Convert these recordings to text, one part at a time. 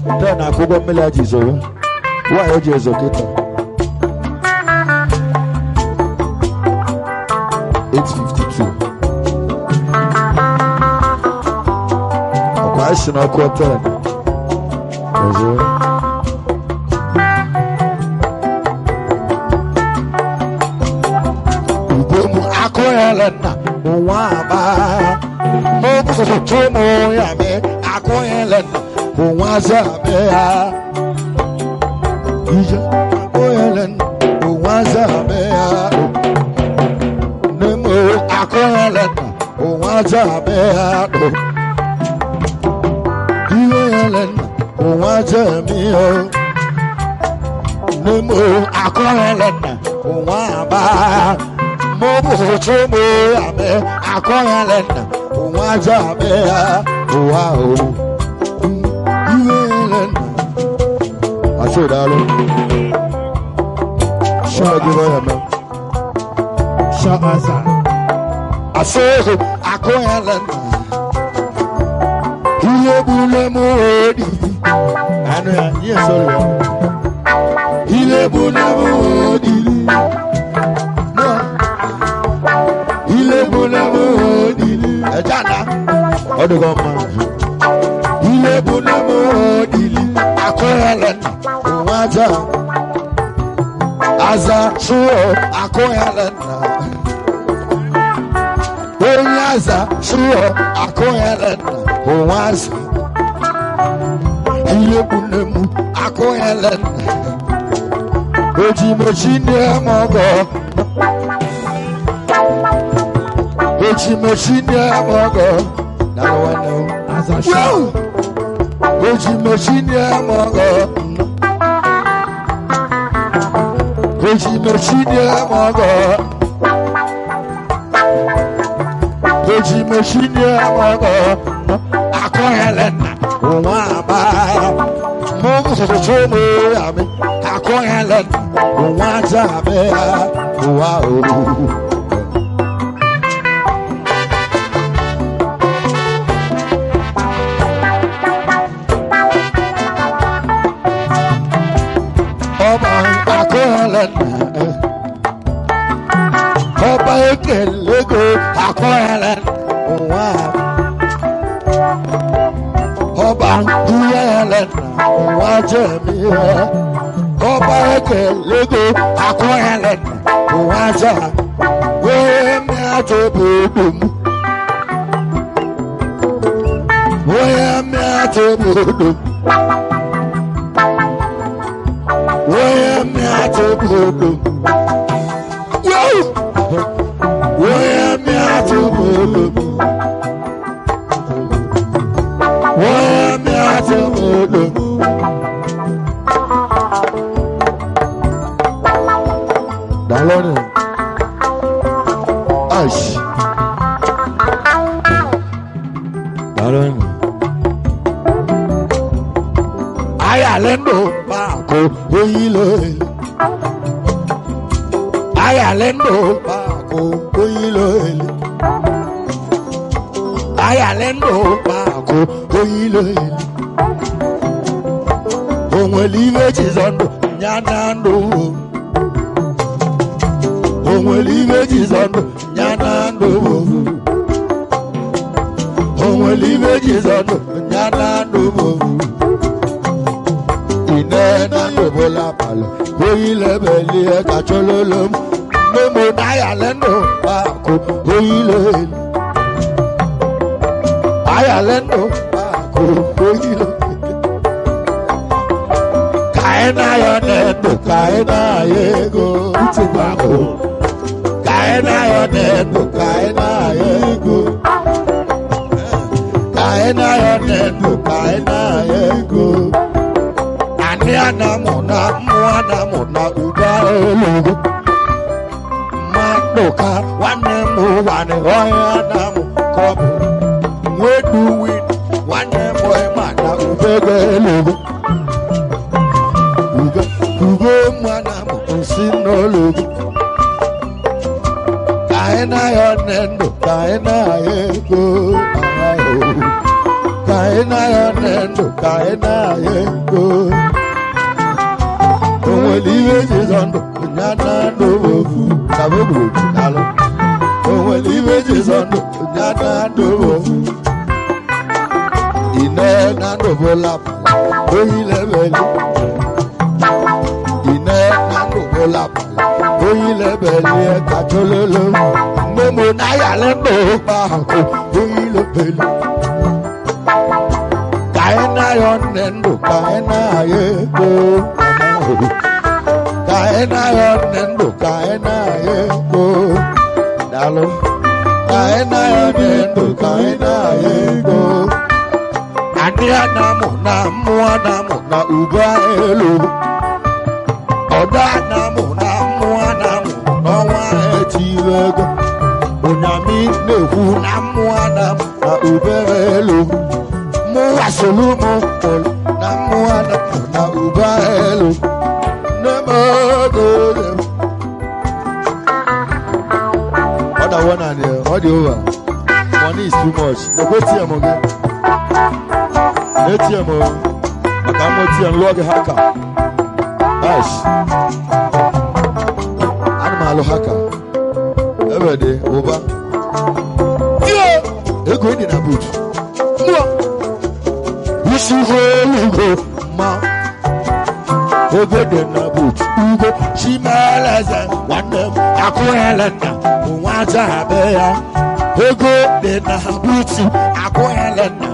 Then I go go melody so. Why are you so good? 8:52. I should not quarter. Akoyelena, Waba, Mobu Tomo Yame, Akoyelena, Wazabea, Akoyelena, Wazabea, Nemo, Akoyelena, Wazabea, Akoyelena, Wazabea, Nemo, Akoyelena, Waba. Mobu Tomo Yame, Akoyelena, Wazabea, wow. I said, darling, shall give him a shall answer. I said, Akoyelena, Hilebulemo, and yes, Hilebulemo. Odogoma, Ilebunamo, Akoyelena, Waza, Aza, Shuo, Akoyelena, Oyaza, Shuo, Akoyelena, Waza, Ilebunamo, Akoyelena, Oji Machine Mogo, Oji Machine Mogo. Now I know as I show. Oji machine mogo. Oji machine mogo. Oji machine mogo. Akoyelena, Waba. Mogu Tomo Yame. Akoyelena, Wazabea. Wow. Oba ekelego Akoyelena, Oba Akoyelena, Wajemia. Oba ekelego Akoyelena, Waja. We atobudum. We atobudum. We atobudum. Dalone Ash Dalone Ayalendo Bako Oyilo Ayalendo Bako Oyilo Ayalendo Bako Oyilo Onwelive Chizondo Nyanando Onwelive Chizondo Nyanando Onwelive Chizondo Nyanando Inena Bola Palo Oyile Beli Kachololom Memo Ayalendo Bako Oyilo Ayalendo Bako Oyilo Kaina yonedo, kaina yego, utibako. Kaina yonedo, kaina yego. Kaina yonedo, kaina yego. Ani anamona, muanamona, uba ologo. Mandoka, wanemu, wane, oyanamu, kobu. Wedu win, wanemu, emana, ubege ologo. Ugo mwana msinolugu Kaina yonendo, kaina yego Kaina yonendo nendo kaena yego. Onweliwe jizondo nyana ndovu kabobu kalo. Onweliwe jizondo nyana ndovu. Ine nando bola oyilebeli. Ine nando bola oyilebeli katololo. Memo na yale no ba ko oyilebeli. Kaena yon nendo kaena yego. Kaena yon nendo kaena yego. Dalo kaena yon nendo kaena yego. Adia namo na uba elu. Oda namo na wa etiwego. Onami nehu namo na uba elu. Mo wasolumo namo na uba elu. Nemo go. Other one and all the over. Money is too much. No go see them again. ATM, I can't log a hacker. Nice. Animal hacker. Every day, over. Yeah, you go in a boot. You see where you go, ma. Over there, na boot. You go, she malas and one them. I go Helena, who wants a bear. You go there, na boot. I go Helena.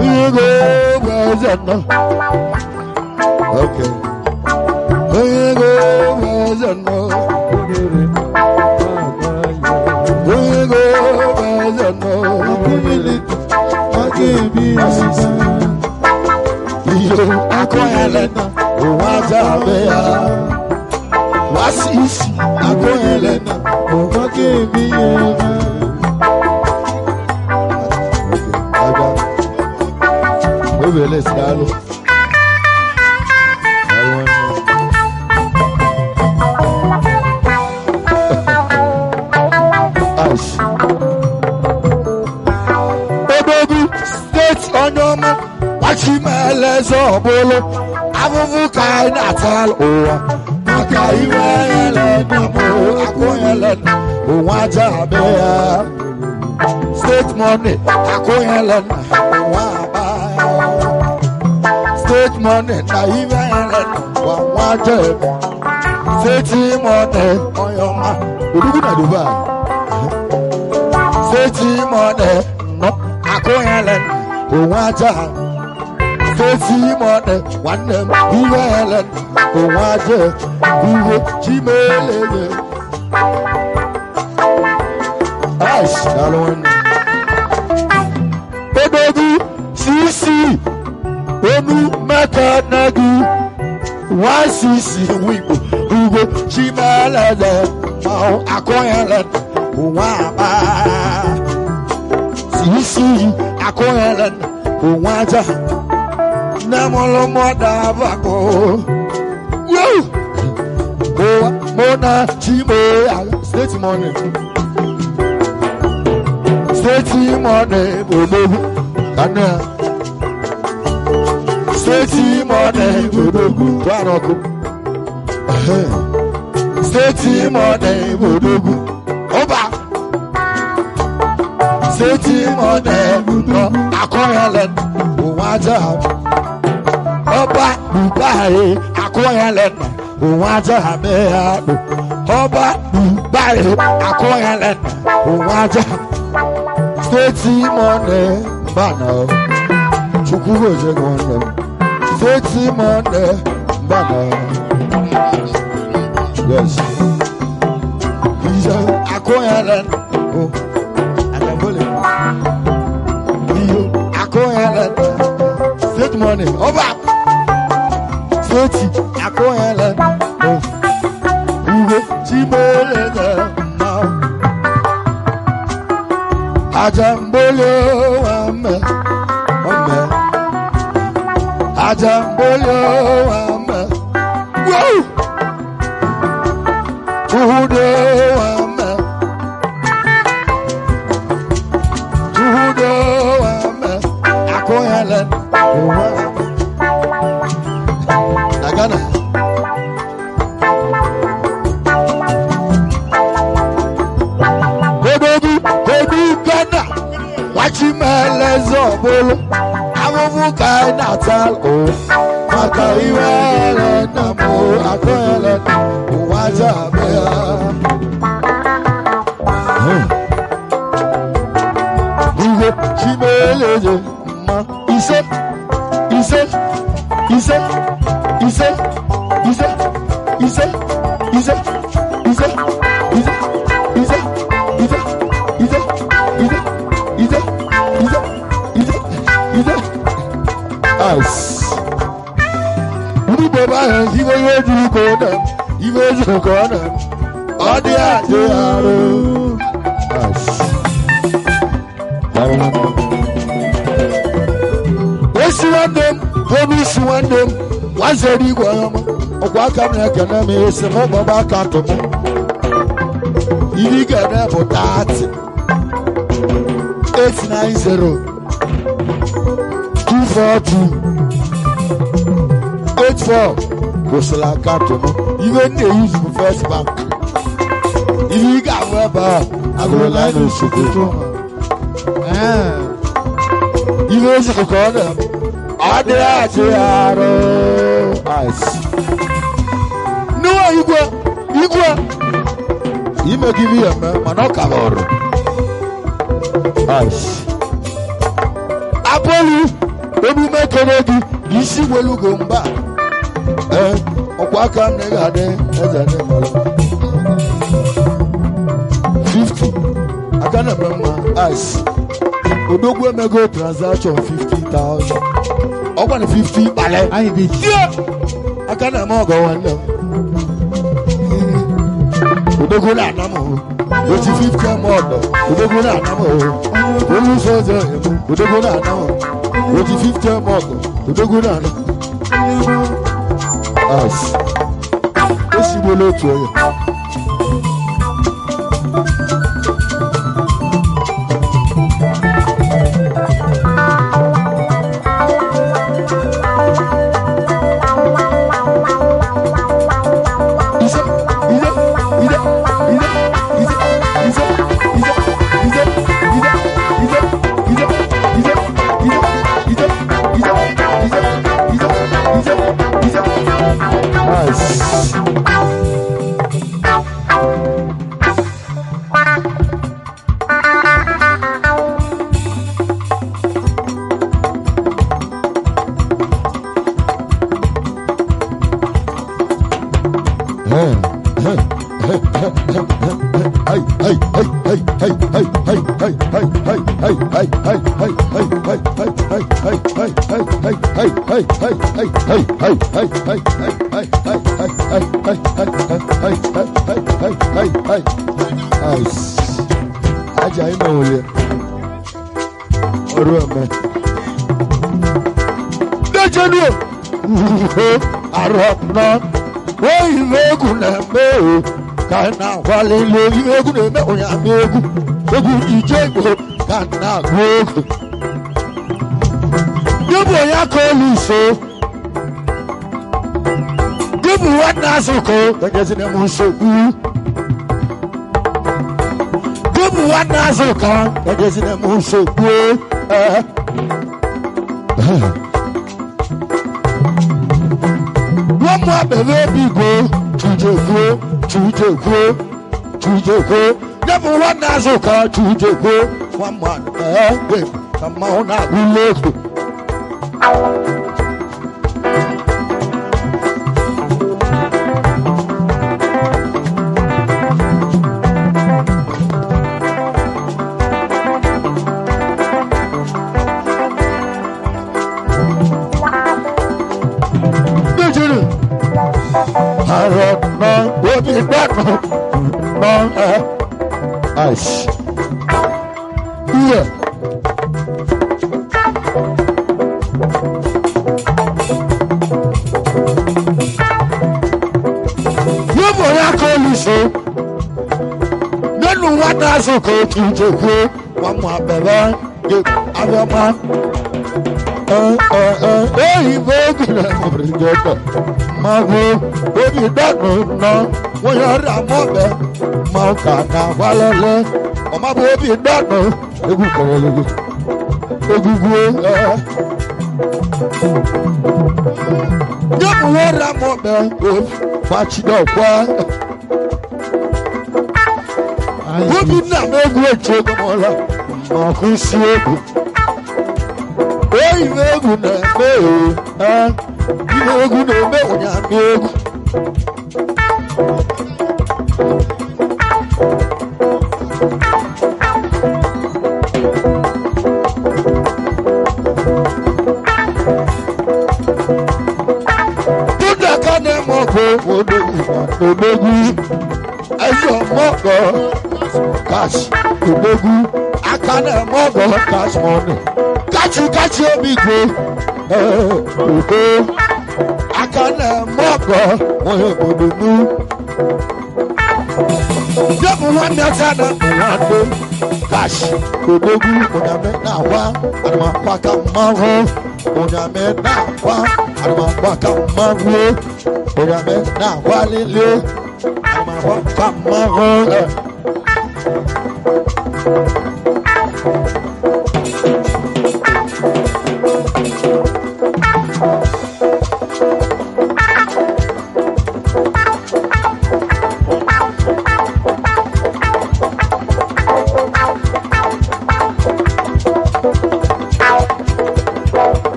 You go, okay. You go, let's go. Baby, state on your man. Watch him, let's all bolo. Avu kind at all. Oh, Makai, state money. State money, na even one job. State money on your man. You do not do that. State money, no, I go Helen, who want job. State money, one name, who Helen, who want job, who Gmail. Nice, darling. Baby, see. Onu meka nagu wasisi wipo ugo chimalade au akoyele uwaba sisi akoyele uwaja namolo moda bako yo o mona chimo state money bobo kana State money, Bodogu, Baroko. State money, Bodogu, Oba. State money, no, Akoyalan, Uwaja. Oba, Dubai, Akoyalan, Uwaja, Mea. Oba, Dubai, Akoyalan, Uwaja. State money, Bano. Chukugo, Jagono. State money, Bana. Yes. He's a Koyalan. Oh, and I'm willing. Koyalan. State money. Over. State Koyalan. Oh, Chimolena. Now. Ajambolo, Amen. Ajambolo, Amen. Whoa! Tuhudo, Amen. Tuhudo, Amen. Helen. Agana. Kodu Ghana. Wachimeleze obolo. Amuvu kai natal. Maka iwe Helen namo ako Helen. Waja bea. Chimeleze ma. Ise. Uni baba iwe yeju kona, iwe yeju kona. Odi ade aro. Promise one them. Once a week, welcome to Canada. It's a mobile back at them. You get there for that 890 242 84. Goes like at them. Even they use the first bank. If you got web, I go line with Sukuto. You know, the corner. Adiaro. Ice. No, you go. You may give you a manocavor. Ice. Apollo, when you make a ready, you see where you go back. Welcome, Negade, as a name. 50. I can't remember. Ice. Odogu may go transaction 50,000. I want 50 ballet. I be here. I can't more go on them. Odogu na namo. 50 more. Odogu na namo. Olu sozo. Odogu na namo. 50 more. Odogu na namo. As. Esi bolo tuoye. Never one Nazoka to the go. One man, come on out, we look. Ice. Yeah. You boy, I call you so. Then what does it go to the one more baby? I'm Hey, Vogel, Mago, baby, don't know. When you're a mother, Malcana, Valale, or my baby, don't know. Young water, mother, watch it up. Who did not know good children? Marcus, hey, good, you good, as your mother, cash, the baby, I can't mother, cash money. Catch your big boy. I can't mother, double one that's another cash, the baby, when I met now, and my pack up my home, when I met now, and my pack up my room. When I met now, while it live, I'm a walk up my road.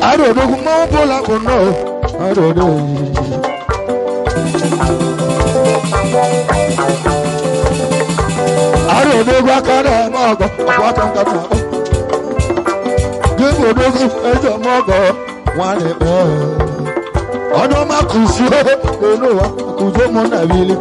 I don't know who more pull up or no. I don't know. I don't know what kind of mother, what I'm gonna do. Give me a mother, one a I know my cousin, you know what? Cousin Monaville.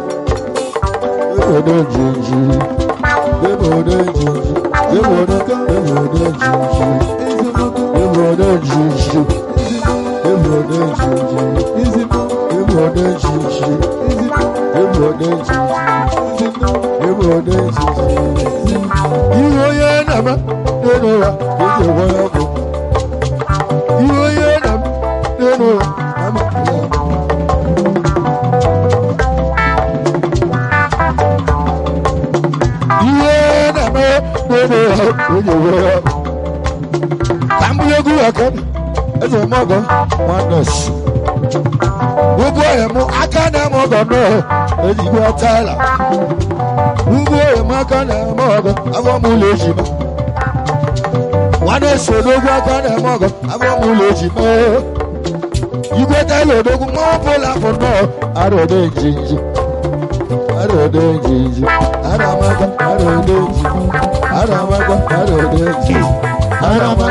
As a mother, wonders. Who boy, I can't have mother, no, as you are Tyler. Who boy, I can't have mother, I'm a Mulejima. One is so no, I can't have mother, I'm a Mulejima. You got a lot of more for la for no, I don't know, Gigi. I don't know, Gigi. I don't know, Gigi. I don't know, Gigi. I don't know, Gigi.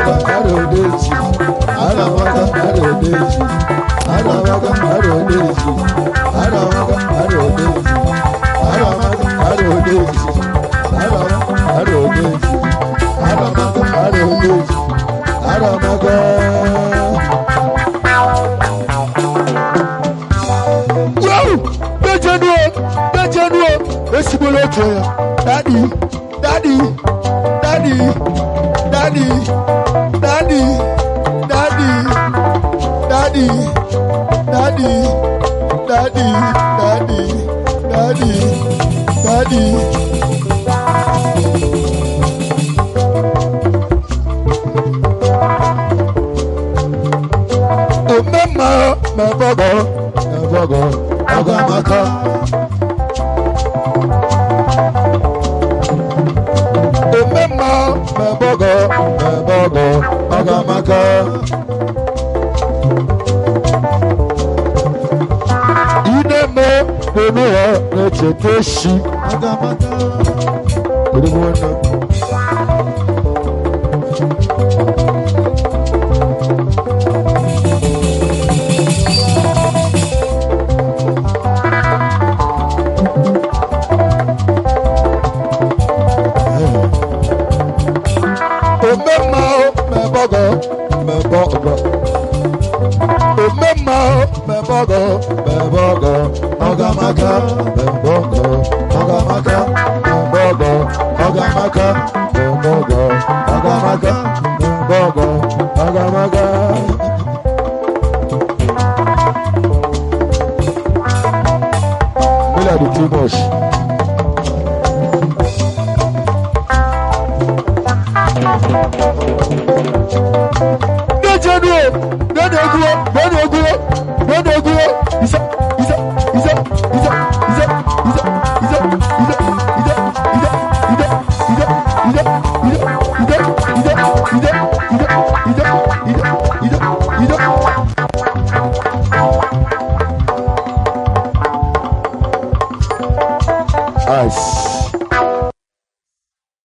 mebogo, mebogo, agamaka. Omema, mebogo, mebogo, agamaka. Idemo, Benua, Necheteshi, agamaka. Melody too much.